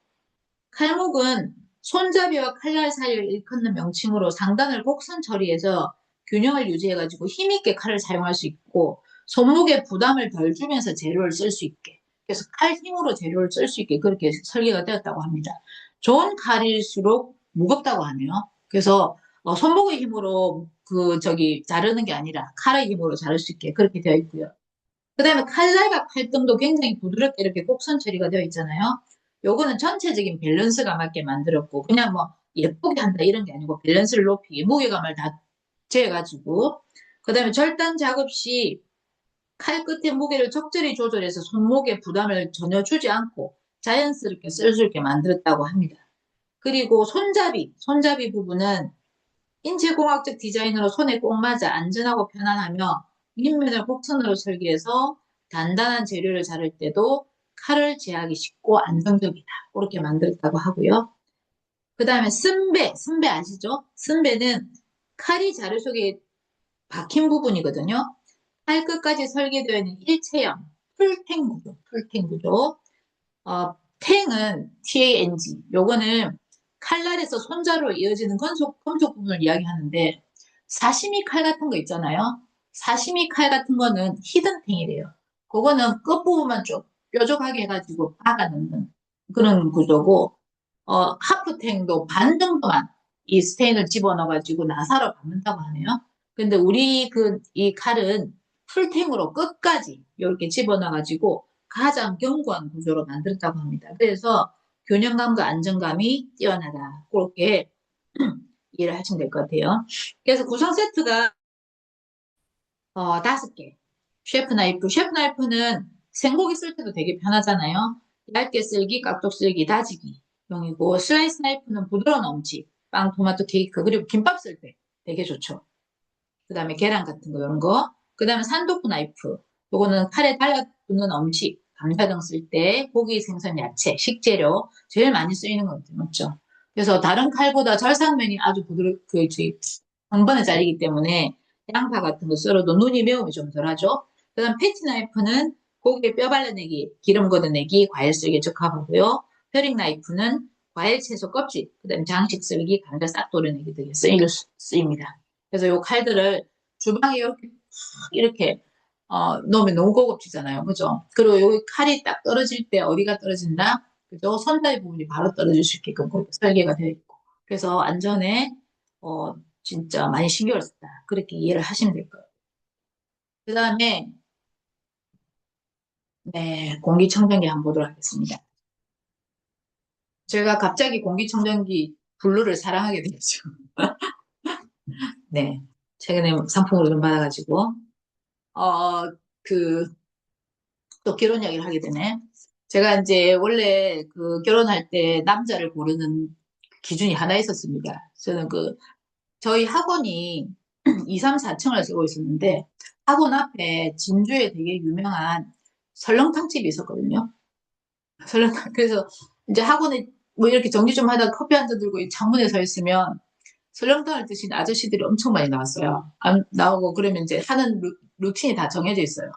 칼목은 손잡이와 칼날 사이를 일컫는 명칭으로 상단을 곡선 처리해서 균형을 유지해가지고 힘있게 칼을 사용할 수 있고 손목에 부담을 덜 주면서 재료를 쓸 수 있게 그래서 칼 힘으로 재료를 쓸 수 있게 그렇게 설계가 되었다고 합니다. 좋은 칼일수록 무겁다고 하네요. 그래서 손목의 힘으로 자르는 게 아니라 칼의 힘으로 자를 수 있게 그렇게 되어 있고요. 그 다음에 칼날과 칼등도 굉장히 부드럽게 이렇게 곡선 처리가 되어 있잖아요. 요거는 전체적인 밸런스가 맞게 만들었고, 그냥 뭐 예쁘게 한다 이런 게 아니고 밸런스를 높이기, 무게감을 다 재가지고, 그 다음에 절단 작업 시 칼 끝의 무게를 적절히 조절해서 손목에 부담을 전혀 주지 않고 자연스럽게 쓸 수 있게 만들었다고 합니다. 그리고 손잡이 부분은 인체공학적 디자인으로 손에 꼭 맞아 안전하고 편안하며 밑면을 곡선으로 설계해서 단단한 재료를 자를 때도 칼을 제하기 쉽고 안정적이다. 그렇게 만들었다고 하고요. 그 다음에 쓴배 아시죠? 쓴배는 칼이 자루 속에 박힌 부분이거든요. 칼 끝까지 설계되어 있는 일체형 풀탱 구조. 탱은 TANG. 요거는 칼날에서 손자루로 이어지는 금속 부분을 이야기하는데 사시미 칼 같은 거 있잖아요. 사시미 칼 같은 거는 히든탱이래요. 그거는 끝부분만 좀 뾰족하게 해가지고 박아 넣는 그런 구조고 하프탱도 반 정도만 이 스테인을 집어넣어가지고 나사로 박는다고 하네요. 근데 우리 이 칼은 풀탱으로 끝까지 이렇게 집어넣어가지고 가장 견고한 구조로 만들었다고 합니다. 그래서 균형감과 안정감이 뛰어나다. 그렇게 이해를 하시면 될 것 같아요. 그래서 구성 세트가 5개. 셰프 나이프는 생고기 쓸 때도 되게 편하잖아요. 얇게 쓸기, 깍둑 쓸기, 다지기 용이고 슬라이스 나이프는 부드러운 엄지, 빵, 토마토, 케이크 그리고 김밥 쓸 때 되게 좋죠. 그 다음에 계란 같은 거 이런 거. 그 다음에 산도프 나이프. 요거는 칼에 달라붙는 음식, 감자 등 쓸 때 고기, 생선, 야채, 식재료 제일 많이 쓰이는 것 같아요. 맞죠? 그래서 다른 칼보다 절삭면이 아주 한 번에 잘리기 때문에 양파 같은 거 썰어도 눈이 매움이 좀 덜하죠. 그 다음 패티 나이프는 고기에 뼈 발라내기, 기름 걷어내기, 과일 썰기에 적합하고요. 벼링 나이프는 과일, 채소 껍질, 그 다음에 장식 썰기, 감자 싹 도려내기 등에 쓰입니다. 그래서 요 칼들을 주방에 이렇게 놓으면 너무 고급지잖아요. 그죠? 그리고 여기 칼이 딱 떨어질 때 어디가 떨어진다? 그죠? 손다리 부분이 바로 떨어질 수 있게끔 그렇게 설계가 되어 있고. 그래서 안전에 진짜 많이 신경을 썼다. 그렇게 이해를 하시면 될 거예요. 그 다음에 네, 공기청정기 한번 보도록 하겠습니다. 제가 갑자기 공기청정기 블루를 사랑하게 됐죠. 네. 최근에 상품으로 좀 받아가지고 어, 그 또 결혼 이야기를 하게 되네. 제가 이제 원래 결혼할 때 남자를 고르는 기준이 하나 있었습니다. 저는 저희 학원이 2, 3, 4층을 쓰고 있었는데 학원 앞에 진주에 되게 유명한 설렁탕집이 있었거든요. 그래서 이제 학원에 뭐 이렇게 정리 좀 하다가 커피 한 잔 들고 이 창문에 서 있으면 설렁탕을 드신 아저씨들이 엄청 많이 나왔어요. 나오고 그러면 이제 하는 루틴이 다 정해져 있어요.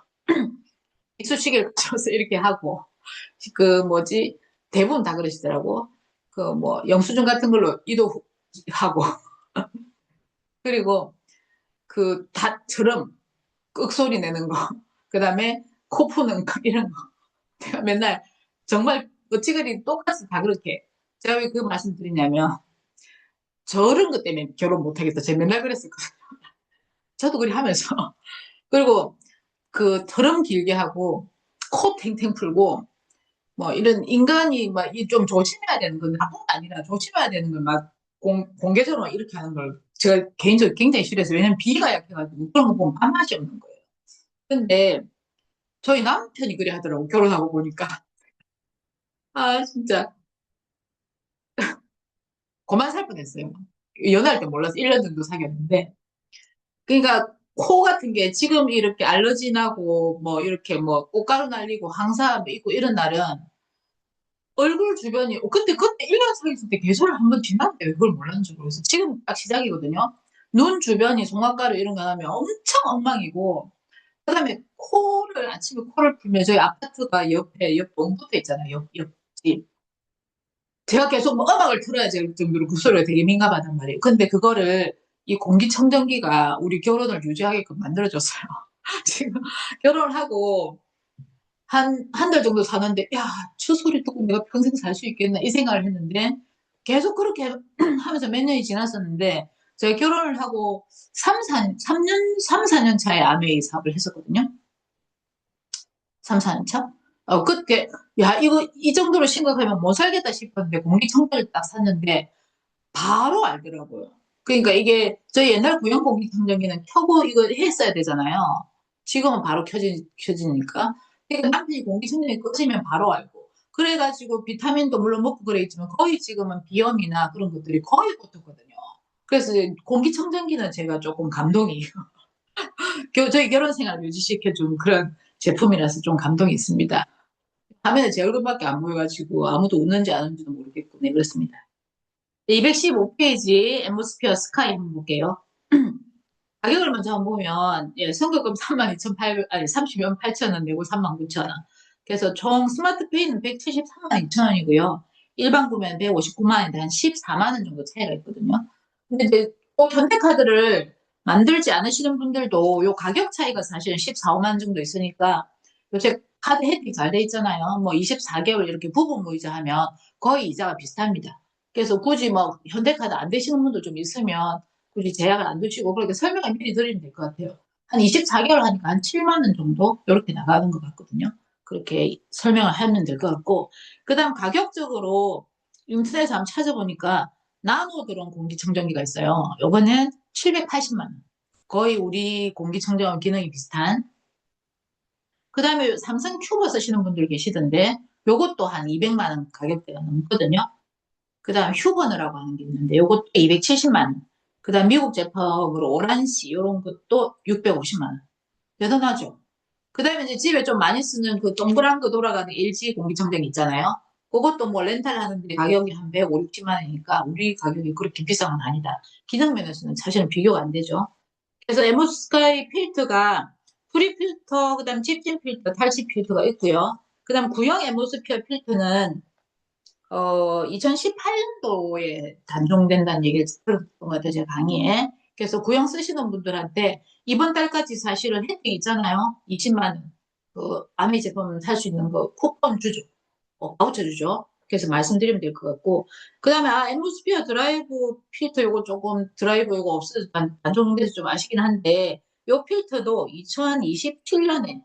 이쑤시개를 들어서 이렇게 하고 뭐지 대부분 다 그러시더라고. 뭐 영수증 같은 걸로 이도하고 그리고 닷처럼 끄소리 내는 거 그다음에 코 푸는 거 이런 거 내가 맨날 정말 어찌그리 똑같이 다 그렇게 제가 왜 그 말씀 드리냐면 저런 것 때문에 결혼 못하겠다 제가 맨날 그랬었거든요. 저도 그리 하면서 그리고 털음 길게 하고 코 탱탱 풀고 뭐 이런 인간이 막 좀 조심해야 되는 건 나쁜 게 아니라 조심해야 되는 걸 막 공개적으로 막 이렇게 하는 걸 제가 개인적으로 굉장히 싫어해서 왜냐면 비위가 약해가지고 그런 거 보면 밥맛이 없는 거예요. 근데 저희 남편이 그래 하더라고 결혼하고 보니까 아 진짜 그만 살 뻔했어요. 연애할 때 몰라서 1년 정도 사귀었는데 그러니까 코 같은 게 지금 이렇게 알러지 나고 뭐 이렇게 뭐 꽃가루 날리고 항사 있고 이런 날은 얼굴 주변이 그때 1년 사귀었을 때 계절을 한번 지났대요. 그걸 몰랐는지 모르겠어요. 지금 딱 시작이거든요. 눈 주변이 송화가루 이런 거 나면 엄청 엉망이고 그다음에 아침에 코를 풀면 저희 아파트가 옆에 옆 동부터 있잖아요. 옆집. 제가 계속 뭐 음악을 틀어야 될 정도로 그 소리가 되게 민감하단 말이에요. 근데 그거를 이 공기청정기가 우리 결혼을 유지하게끔 만들어줬어요. 지금 결혼을 하고 한 달 정도 사는데, 야, 저 소리 듣고 내가 평생 살 수 있겠나, 이 생각을 했는데, 계속 그렇게 하면서 몇 년이 지났었는데, 제가 결혼을 하고 3, 4년 차에 아메이 사업을 했었거든요. 3, 4년 차? 그때, 야, 이 정도로 심각하면 못 살겠다 싶었는데, 공기청정기를 딱 샀는데, 바로 알더라고요. 그러니까 이게 저희 옛날 구형 공기청정기는 켜고 이거 했어야 되잖아요. 지금은 바로 켜지니까. 그러니까 남편이 공기청정기 끄시면 바로 알고. 그래가지고 비타민도 물론 먹고 그랬지만 거의 지금은 비염이나 그런 것들이 거의 붙었거든요. 그래서 공기청정기는 제가 조금 감동이, 저희 결혼 생활을 유지시켜준 그런 제품이라서 좀 감동이 있습니다. 화면에 제 얼굴밖에 안 보여가지고 아무도 웃는지 안 웃는지도 모르겠고, 네, 그렇습니다. 215페이지 엠모스피어 스카이 한번 볼게요. 가격을 먼저 한번 보면 예, 선거금 32,800 아니 30만 8천 원 내고 3만 9천 원. 그래서 총 스마트페이는 173만 2천 원이고요. 일반 구매는 159만 원인데 한 14만 원 정도 차이가 있거든요. 근데 이제 꼭 현대카드를 만들지 않으시는 분들도 요 가격 차이가 사실은 14, 5만 원 정도 있으니까 요새 카드 혜택이 잘 돼 있잖아요. 뭐 24개월 이렇게 부분 무이자 하면 거의 이자가 비슷합니다. 그래서 굳이 뭐 현대카드 안 되시는 분들 좀 있으면 굳이 제약을 안 두시고 그렇게 설명을 미리 드리면 될 것 같아요. 한 24개월 하니까 한 7만 원 정도 이렇게 나가는 것 같거든요. 그렇게 설명을 하면 될 것 같고 그다음 가격적으로 인터넷에 한번 찾아보니까 나노 드론 공기청정기가 있어요. 요거는 780만 원. 거의 우리 공기청정 기능이 비슷한. 그다음에 삼성 큐버 쓰시는 분들 계시던데 요것도 한 200만 원 가격대가 넘거든요. 그다음 휴버너라고 하는 게 있는데 요것도 270만 원. 그다음 미국 제품으로 오란시 이런 것도 650만 원. 대단하죠. 그다음에 이제 집에 좀 많이 쓰는 그 동그란 거 돌아가는 LG 공기청정 있잖아요. 그것도 뭐 렌탈 하는데 가격이 한 150, 60만 원이니까 우리 가격이 그렇게 비싼 건 아니다. 기능 면에서는 사실은 비교가 안 되죠. 그래서 에모스카이 필터가 프리 필터, 그다음 집진 필터, 탈취 필터가 있고요. 그다음 구형 에모스피어 필터는 2018년도에 단종된다는 얘기를 들었던 것 같아요, 제 강의에. 그래서 구형 쓰시는 분들한테 이번 달까지 사실은 혜택 있잖아요. 20만 원. 그 아미 제품 살 수 있는 거 쿠폰 주죠. 바우처 주죠. 그래서 말씀드리면 될 것 같고. 그 다음에, 엠무스피어 드라이브 필터 요거 조금 드라이브 요거 없어서 단종돼서 좀 아쉽긴 한데, 요 필터도 2027년에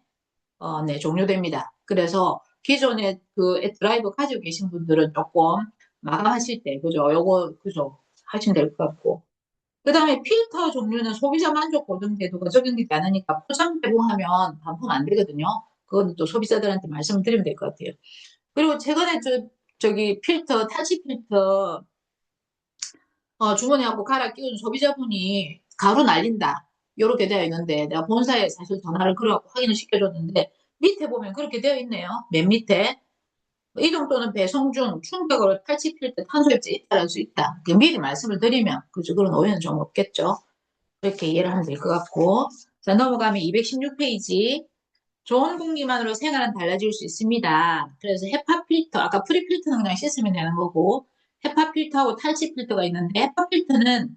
네, 종료됩니다. 그래서 기존에 그 드라이브 가지고 계신 분들은 조금 마감하실 때, 그죠? 요거, 그죠? 하시면 될 것 같고. 그 다음에 필터 종류는 소비자 만족 보증 제도가 적용되지 않으니까 포장 배부하면 반품 안 되거든요. 그거는 또 소비자들한테 말씀을 드리면 될 것 같아요. 그리고 최근에 저기 필터, 탈취 필터, 주머니하고 갈아 끼운 소비자분이 가루 날린다. 요렇게 되어 있는데, 내가 본사에 사실 전화를 걸어갖고 확인을 시켜줬는데, 밑에 보면 그렇게 되어 있네요. 맨 밑에. 이동 또는 배송 중 충격으로 탈취필 때 탄소협재 잇따를 수 있다. 미리 말씀을 드리면, 그죠? 그런 오해는 좀 없겠죠. 그렇게 이해를 하면 될 것 같고. 자, 넘어가면 216페이지. 좋은 공기만으로 생활은 달라질 수 있습니다. 그래서 헤파 필터, 아까 프리 필터는 그냥 씻으면 되는 거고, 헤파 필터하고 탈취 필터가 있는데, 헤파 필터는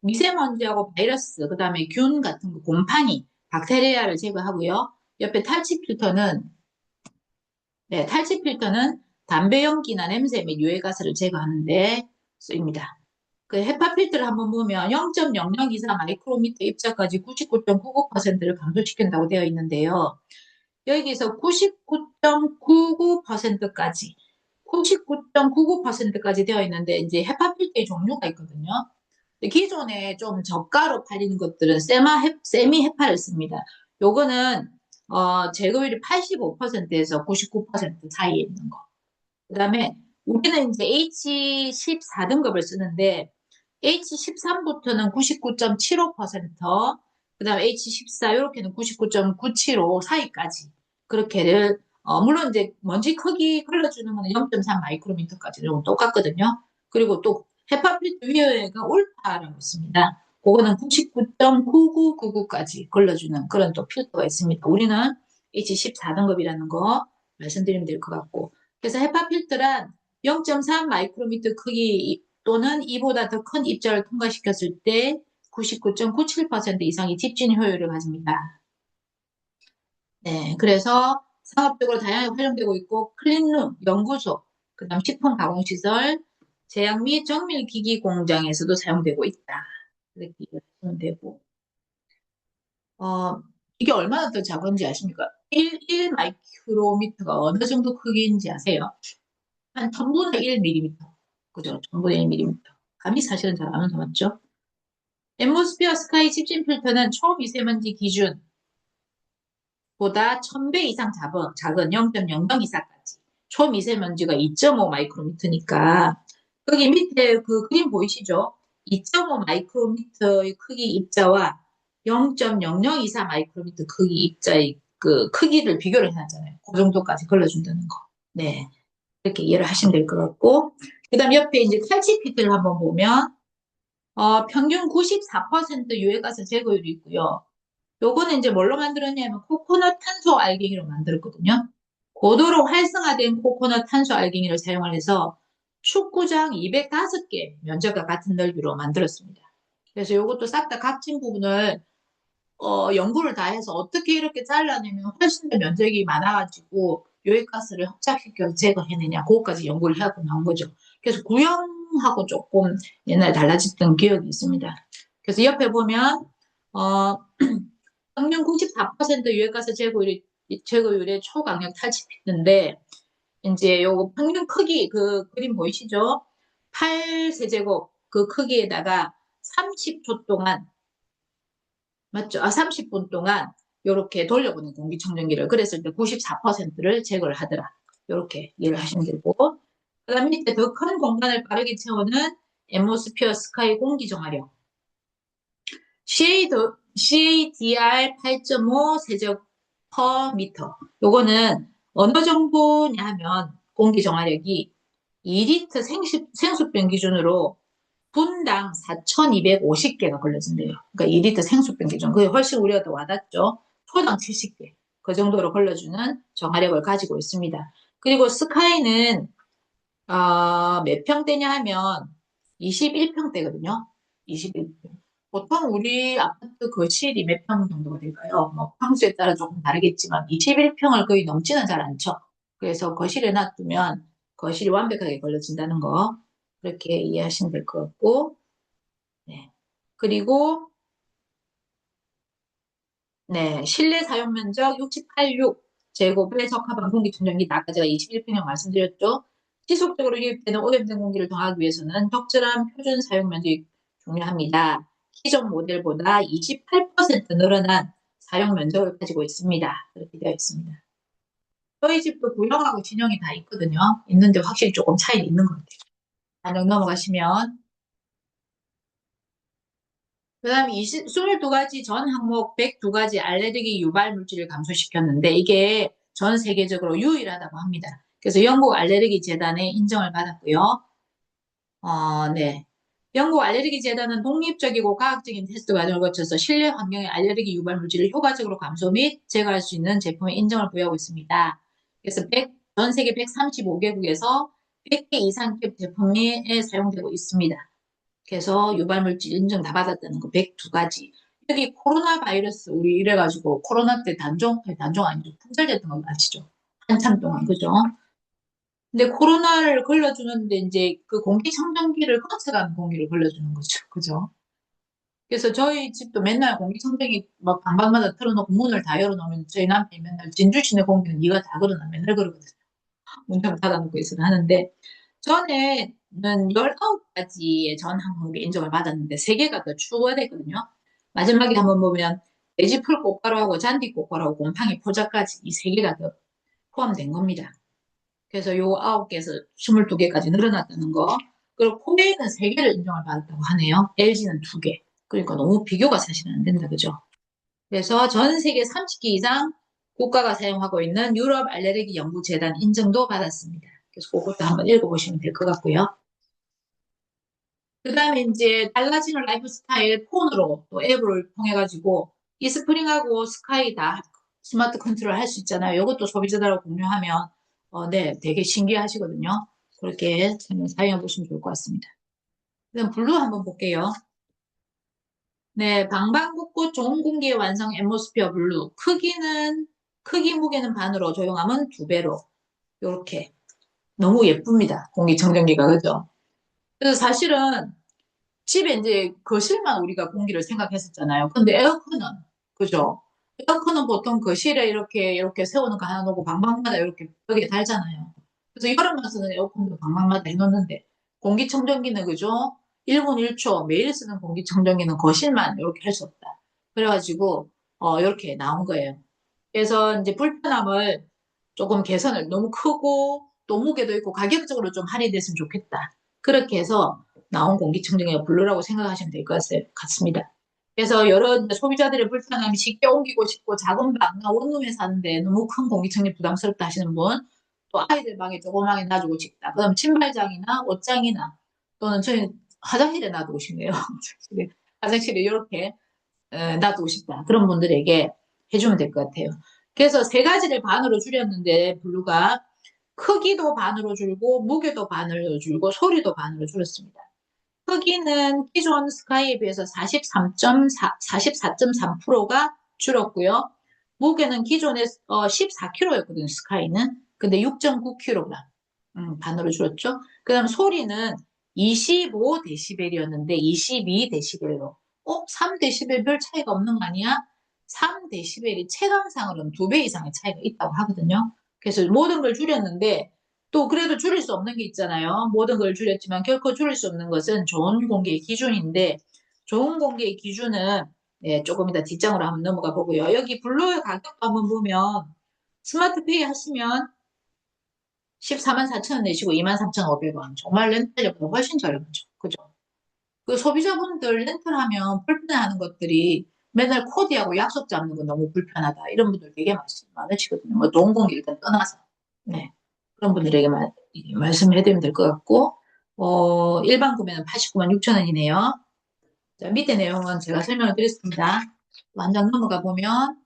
미세먼지하고 바이러스, 그 다음에 균 같은 거, 곰팡이, 박테리아를 제거하고요. 옆에 탈취 필터는, 네, 탈취 필터는 담배 연기나 냄새 및 유해가스를 제거하는데 쓰입니다. 그 헤파 필터를 한번 보면 0.0024 마이크로미터 입자까지 99.99%를 감소시킨다고 되어 있는데요. 여기서 99.99%까지 99.99%까지 되어 있는데 이제 헤파필터의 종류가 있거든요. 기존에 좀 저가로 팔리는 것들은 세미 헤파를 씁니다. 요거는 제거율이 85%에서 99% 사이에 있는 거. 그다음에 우리는 이제 H14등급을 쓰는데 H13부터는 99.75%, 그다음에 H14 이렇게는 99.975 사이까지 그렇게를 물론 이제 먼지 크기 걸러주는 거는 0.3 마이크로미터까지 좀 똑같거든요. 그리고 또 헤파 필터 위에가 올파라고 있습니다. 그거는 99.9999까지 걸러주는 그런 또 필터가 있습니다. 우리는 H14등급이라는 거 말씀드리면 될 것 같고, 그래서 헤파 필터란 0.3 마이크로미터 크기 또는 이보다 더 큰 입자를 통과시켰을 때 99.97% 이상의 집진 효율을 가집니다. 네, 그래서 상업적으로 다양하게 활용되고 있고 클린룸, 연구소, 그다음 식품 가공시설, 제약 및 정밀 기기 공장에서도 사용되고 있다. 이렇게 이해하시면 되고, 어, 이게 얼마나 더 작은지 아십니까? 1 마이크로미터가 어느 정도 크기인지 아세요? 한 1000분의 1mm. 그죠? 1000분의 1mm. 감이 사실은 잘 안 온다, 맞죠? 앰모스피어 스카이 집진 필터는 초미세먼지 기준보다 1000배 이상 작은 0.0024까지. 초미세먼지가 2.5 마이크로미터니까, 여기 밑에 그 그림 보이시죠? 2.5 마이크로미터의 크기 입자와 0.0024 마이크로미터 크기 입자의 그 크기를 비교를 해놨잖아요. 그 정도까지 걸러준다는 거. 네. 이렇게 이해를 하시면 될 것 같고, 그 다음 옆에 이제 탈취피트를 한번 보면, 평균 94% 유해가스 제거율이 있고요. 요거는 이제 뭘로 만들었냐면 코코넛 탄소 알갱이로 만들었거든요. 고도로 활성화된 코코넛 탄소 알갱이를 사용해서 축구장 205개 면적과 같은 넓이로 만들었습니다. 그래서 요것도 싹 다 각진 부분을 연구를 다 해서 어떻게 이렇게 잘라내면 훨씬 더 면적이 많아가지고 유해가스를 흡착시켜서 제거해내냐, 그거까지 연구를 해갖고 나온 거죠. 그래서 구형하고 조금 옛날에 달라졌던 기억이 있습니다. 그래서 옆에 보면 어, 평균 94% 유해가스 제거율의 초강력 탈취피트인데, 이제 요거 평균 크기 그 그림 보이시죠? 8세제곱 그 크기에다가 30초 동안, 맞죠? 30분 동안 이렇게 돌려보는 공기청정기를, 그랬을 때 94%를 제거를 하더라. 이렇게 이해를 하시면 되고, 그 다음 밑에 더 큰 공간을 빠르게 채우는 앰모스피어 스카이 공기정화력. CADR 8.5 세제곱 퍼 미터. 요거는 어느 정도냐 하면 공기정화력이 2리터 생수병 기준으로 분당 4,250개가 걸려진대요. 그러니까 2리터 생수병 기준. 그게 훨씬 우리가 더 와닿죠. 초당 70개. 그 정도로 걸러주는 정화력을 가지고 있습니다. 그리고 스카이는 몇 평대냐 하면 21평대거든요. 21평. 보통 우리 아파트 거실이 몇 평 정도가 될까요? 뭐 평수에 따라 조금 다르겠지만 21평을 거의 넘지는 잘 않죠. 그래서 거실에 놔두면 거실이 완벽하게 걸려진다는 거, 그렇게 이해하시면 될 것 같고, 네. 그리고 네, 실내 사용 면적 68.6 제곱에 적합한 공기청정기, 아까 제가 21평형 말씀드렸죠. 지속적으로 유입되는 오염된 공기를 더하기 위해서는 적절한 표준 사용 면적이 중요합니다. 기존 모델보다 28% 늘어난 사용 면적을 가지고 있습니다. 그렇게 되어 있습니다. 저희 집도 구형하고 진형이 다 있거든요. 있는데 확실히 조금 차이 있는 것 같아요. 단정 넘어가시면, 그 다음에 22가지 전 항목 102가지 알레르기 유발 물질을 감소시켰는데, 이게 전 세계적으로 유일하다고 합니다. 그래서 영국 알레르기 재단의 인정을 받았고요. 네. 영국 알레르기 재단은 독립적이고 과학적인 테스트 과정을 거쳐서 실내 환경의 알레르기 유발 물질을 효과적으로 감소 및 제거할 수 있는 제품의 인정을 부여하고 있습니다. 그래서 전 세계 135개국에서 100개 이상 제품이 사용되고 있습니다. 그래서 유발물질 인증 다 받았다는 거 102가지. 여기 코로나 바이러스 우리 이래가지고 코로나 때 단종 아니죠. 품절됐던 거 아시죠? 한참 동안, 그죠? 근데 코로나를 걸러주는데 이제 그 공기청정기를 거쳐가는 공기를 걸러주는 거죠. 그죠? 그래서 저희 집도 맨날 공기청정기 막 방방마다 틀어놓고 문을 다 열어놓으면 저희 남편이 맨날 진주 시내 공기는 네가 다 걸어놔 맨날 그러거든요. 문좀 닫아놓고 있으라 하는데 전에는 19가지의 전 항공기 인정을 받았는데 3개가 더 추가됐거든요. 마지막에 한번 보면 돼지풀 꽃가루하고 잔디 꽃가루하고 곰팡이 포자까지 이 3개가 더 포함된 겁니다. 그래서 요 9개에서 22개까지 늘어났다는 거. 그리고 코웨이는 3개를 인정을 받았다고 하네요. LG는 2개. 그러니까 너무 비교가 사실은 안 된다, 그죠? 그래서 전 세계 30개 이상 국가가 사용하고 있는 유럽 알레르기 연구재단 인증도 받았습니다. 그래서 그것도 한번 읽어보시면 될 것 같고요. 그 다음에 이제 달라지는 라이프 스타일 폰으로 또 앱을 통해가지고 이 스프링하고 스카이 다 스마트 컨트롤 할 수 있잖아요. 이것도 소비자들하고 공유하면 네, 되게 신기하시거든요. 그렇게 사용해 보시면 좋을 것 같습니다. 그럼 블루 한번 볼게요. 네, 방방곡곡 좋은 공기의 완성 앰모스피어 블루. 크기 무게는 반으로, 조용함은 2배로. 이렇게. 너무 예쁩니다. 공기청정기가, 그죠? 그래서 사실은 집에 이제 거실만 우리가 공기를 생각했었잖아요. 근데 에어컨은, 그죠? 에어컨은 보통 거실에 이렇게 세우는 거 하나 놓고 방방마다 이렇게 벽에 달잖아요. 그래서 여름에서는 에어컨도 방방마다 해놓는데, 공기청정기는, 그죠? 1분 1초 매일 쓰는 공기청정기는 거실만 이렇게 할 수 없다. 그래가지고, 이렇게 나온 거예요. 그래서 이제 불편함을 조금 개선을 너무 크고 또 무게도 있고 가격적으로 좀 할인됐으면 좋겠다. 그렇게 해서 나온 공기청정기가 블루라고 생각하시면 될 것 같습니다. 그래서 여러 이제 소비자들의 불편함이 쉽게 옮기고 싶고 작은 방이나 원룸에 사는데 너무 큰 공기청정기 부담스럽다 하시는 분, 또 아이들 방에 조그맣게 놔두고 싶다. 그다음 신발장이나 옷장이나 또는 저희 화장실에 놔두고 싶네요. 화장실에 이렇게 놔두고 싶다. 그런 분들에게 해주면 될 것 같아요. 그래서 3가지를 반으로 줄였는데 블루가 크기도 반으로 줄고 무게도 반으로 줄고 소리도 반으로 줄였습니다. 크기는 기존 스카이에 비해서 44.3%가 줄었고요. 무게는 기존에 14kg였거든요, 스카이는. 근데 6.9kg 반으로 줄었죠. 그 다음 소리는 25dB이었는데 22dB로. 3dB 별 차이가 없는 거 아니야? 3dB이 체감상으로는 2배 이상의 차이가 있다고 하거든요. 그래서 모든 걸 줄였는데 또 그래도 줄일 수 없는 게 있잖아요. 모든 걸 줄였지만 결코 줄일 수 없는 것은 좋은 공기의 기준인데 좋은 공기의 기준은 네, 조금 이따 뒷장으로 한번 넘어가 보고요. 여기 블루의 가격도 한번 보면 스마트페이 하시면 14만 4천 원 내시고 23,500원. 정말 렌탈료보다 훨씬 저렴하죠. 그죠? 그 소비자분들 렌탈하면 불편해하는 것들이 맨날 코디하고 약속 잡는 거 너무 불편하다. 이런 분들 되게 많으시거든요. 뭐 좋은 공기 일단 떠나서. 네. 그런 분들에게 말씀해드리면 될 것 같고, 일반 구매는 89만 6천 원이네요. 자, 밑에 내용은 제가 설명을 드렸습니다. 완전 넘어가 보면,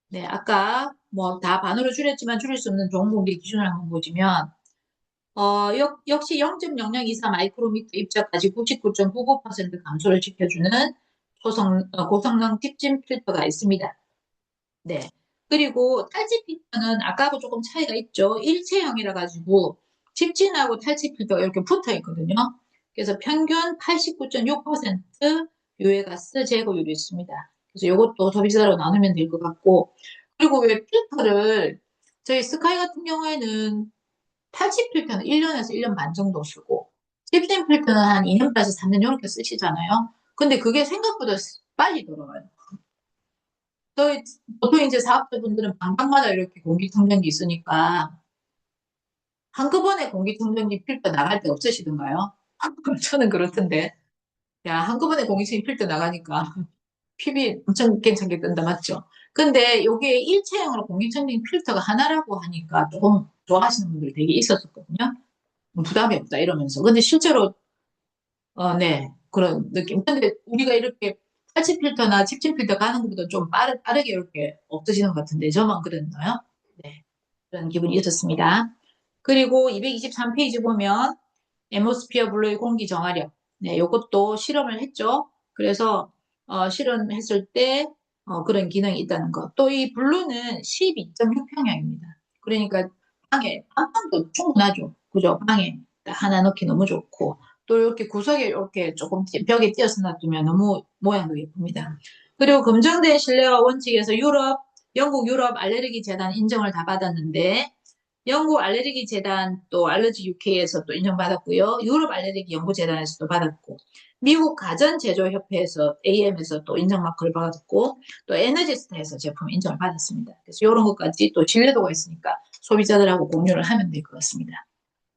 네, 아까 뭐 다 반으로 줄였지만 줄일 수 없는 좋은 공기 기준을 한번 보시면, 역시 0.0024 마이크로미터 입자까지 99.99% 감소를 지켜주는 고성능 팁진 필터가 있습니다. 네. 그리고 탈취 필터는 아까하고 조금 차이가 있죠. 일체형이라 가지고 칩진하고 탈취 필터가 이렇게 붙어 있거든요. 그래서 평균 89.6% 유해가스 제거율이 있습니다. 그래서 이것도 소비자로 나누면 될 것 같고, 그리고 왜 필터를 저희 스카이 같은 경우에는 탈취 필터는 1년에서 1년 반 정도 쓰고 칩진 필터는 한 2년 반에서 3년 이렇게 쓰시잖아요. 근데 그게 생각보다 빨리 돌아가요. 저희 보통 이제 사업자분들은 방방마다 이렇게 공기청정기 있으니까 한꺼번에 공기청정기 필터 나갈 때 없으시던가요? 저는 그렇던데. 야, 한꺼번에 공기청정기 필터 나가니까 PB 엄청 괜찮게 뜬다, 맞죠? 근데 이게 일체형으로 공기청정기 필터가 하나라고 하니까 조금 좋아하시는 분들 되게 있었거든요. 부담이 없다 이러면서. 근데 실제로 네, 그런 느낌. 근데 우리가 이렇게 탈취 필터나 칩진 필터 가는 것보다 좀 빠르게 이렇게 없어지는 것 같은데 저만 그랬나요? 네, 그런 기분이 있었습니다. 그리고 223페이지 보면 에모스피어 블루의 공기 정화력. 네, 요것도 실험을 했죠. 그래서 실험했을 때 그런 기능이 있다는 거. 또 이 블루는 12.6평형입니다. 그러니까 방에 안방도 충분하죠. 그죠? 방에 딱 하나 넣기 너무 좋고 또 이렇게 구석에 이렇게 조금 벽에 띄어서 놔두면 너무 모양도 예쁩니다. 그리고 검증된 신뢰와 원칙에서 영국 유럽 알레르기 재단 인정을 다 받았는데, 영국 알레르기 재단 또 알러지 UK에서 또 인정받았고요. 유럽 알레르기 연구재단에서도 받았고, 미국 가전제조협회에서 AM에서 또 인정 마크를 받았고, 또 에너지스타에서 제품 인정을 받았습니다. 그래서 이런 것까지 또 신뢰도가 있으니까 소비자들하고 공유를 하면 될 것 같습니다.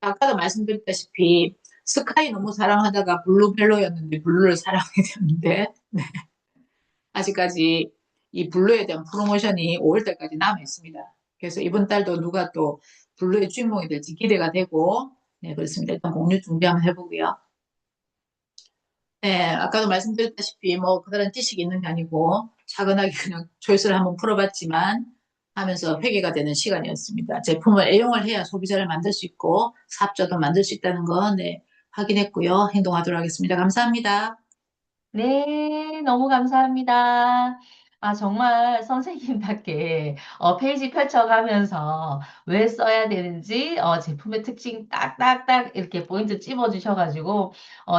아까도 말씀드렸다시피 스카이 너무 사랑하다가 블루 별로였는데 블루를 사랑하게 되었는데, 네. 아직까지 이 블루에 대한 프로모션이 5월달까지 남아 있습니다. 그래서 이번 달도 누가 또 블루의 주인공이 될지 기대가 되고, 네, 그렇습니다. 일단 공유 준비 한번 해보고요. 네, 아까도 말씀드렸다시피 뭐 그다른 지식이 있는 게 아니고 차분하게 그냥 조회수를 한번 풀어봤지만 하면서 회개가 되는 시간이었습니다. 제품을 애용을 해야 소비자를 만들 수 있고 사업자도 만들 수 있다는 거 네, 확인했고요. 행동하도록 하겠습니다. 감사합니다. 네, 너무 감사합니다. 아, 정말 선생님답게 페이지 펼쳐가면서 왜 써야 되는지 제품의 특징 딱딱딱 이렇게 포인트 찝어주셔가지고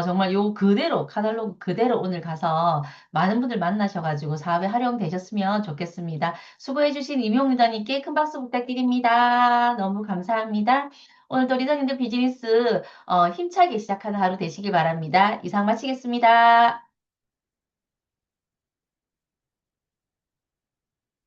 정말 요 그대로 카탈로그 그대로 오늘 가서 많은 분들 만나셔가지고 사업에 활용되셨으면 좋겠습니다. 수고해주신 임용리더님께 큰 박수 부탁드립니다. 너무 감사합니다. 오늘도 리더님들 비즈니스 힘차게 시작하는 하루 되시길 바랍니다. 이상 마치겠습니다.